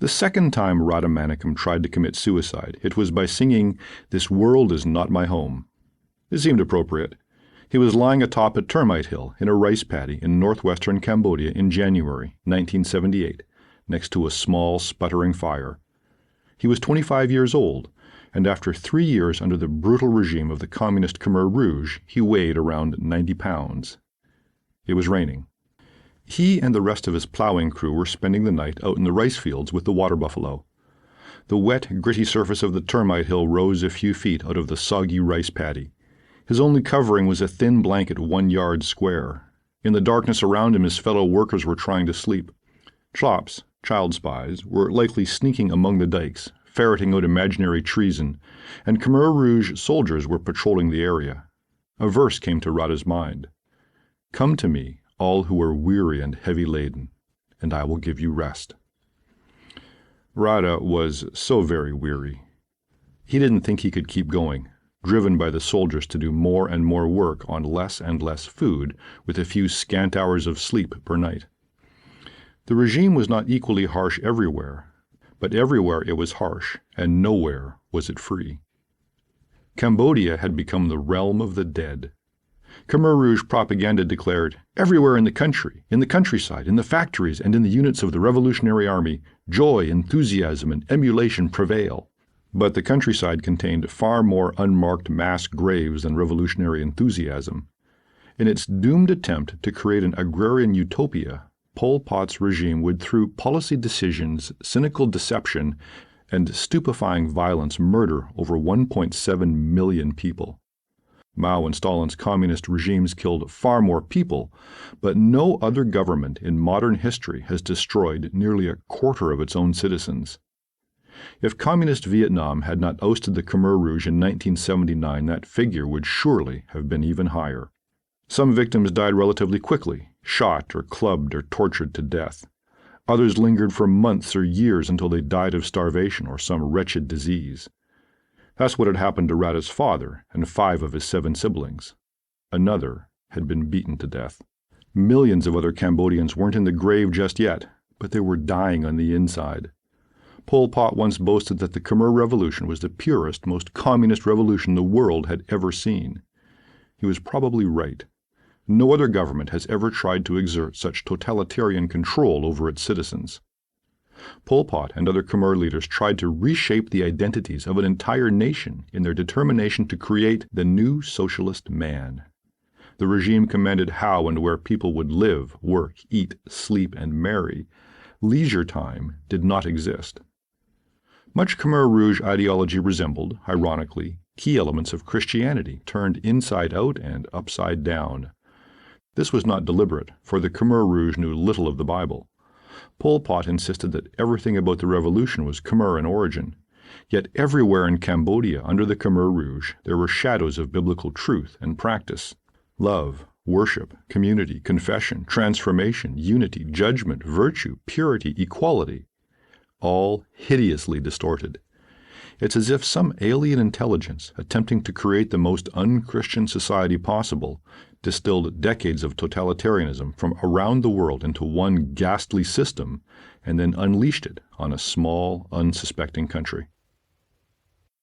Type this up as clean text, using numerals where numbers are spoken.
The second time Radha Manickam tried to commit suicide, it was by singing, "This world is not my home." It seemed appropriate. He was lying atop a termite hill in a rice paddy in northwestern Cambodia in January 1978, next to a small, sputtering fire. He was 25 years old, and after 3 years under the brutal regime of the communist Khmer Rouge, he weighed around 90 pounds. It was raining. He and the rest of his plowing crew were spending the night out in the rice fields with the water buffalo. The wet, gritty surface of the termite hill rose a few feet out of the soggy rice paddy. His only covering was a thin blanket 1 yard square. In the darkness around him, his fellow workers were trying to sleep. Chops, child spies, were likely sneaking among the dikes, ferreting out imaginary treason, and Khmer Rouge soldiers were patrolling the area. A verse came to Radha's mind. "Come to me, all who are weary and heavy laden, and I will give you rest." Radha was so very weary. He didn't think he could keep going, driven by the soldiers to do more and more work on less and less food, with a few scant hours of sleep per night. The regime was not equally harsh everywhere, but everywhere it was harsh, and nowhere was it free. Cambodia had become the realm of the dead. Khmer Rouge propaganda declared, "Everywhere in the country, in the countryside, in the factories, and in the units of the Revolutionary Army, joy, enthusiasm, and emulation prevail." But the countryside contained far more unmarked mass graves than revolutionary enthusiasm. In its doomed attempt to create an agrarian utopia, Pol Pot's regime would, through policy decisions, cynical deception, and stupefying violence, murder over 1.7 million people. Mao and Stalin's communist regimes killed far more people, but no other government in modern history has destroyed nearly a quarter of its own citizens. If communist Vietnam had not ousted the Khmer Rouge in 1979, that figure would surely have been even higher. Some victims died relatively quickly, shot or clubbed or tortured to death. Others lingered for months or years until they died of starvation or some wretched disease. That's what had happened to Radha's father and 5 of his 7 siblings. Another had been beaten to death. Millions of other Cambodians weren't in the grave just yet, but they were dying on the inside. Pol Pot once boasted that the Khmer Revolution was the purest, most communist revolution the world had ever seen. He was probably right. No other government has ever tried to exert such totalitarian control over its citizens. Pol Pot and other Khmer leaders tried to reshape the identities of an entire nation in their determination to create the new socialist man. The regime commanded how and where people would live, work, eat, sleep, and marry. Leisure time did not exist. Much Khmer Rouge ideology resembled, ironically, key elements of Christianity turned inside out and upside down. This was not deliberate, for the Khmer Rouge knew little of the Bible. Pol Pot insisted that everything about the revolution was Khmer in origin. Yet everywhere in Cambodia under the Khmer Rouge there were shadows of biblical truth and practice. Love, worship, community, confession, transformation, unity, judgment, virtue, purity, equality. All hideously distorted. It's as if some alien intelligence, attempting to create the most un-Christian society possible, distilled decades of totalitarianism from around the world into one ghastly system and then unleashed it on a small, unsuspecting country.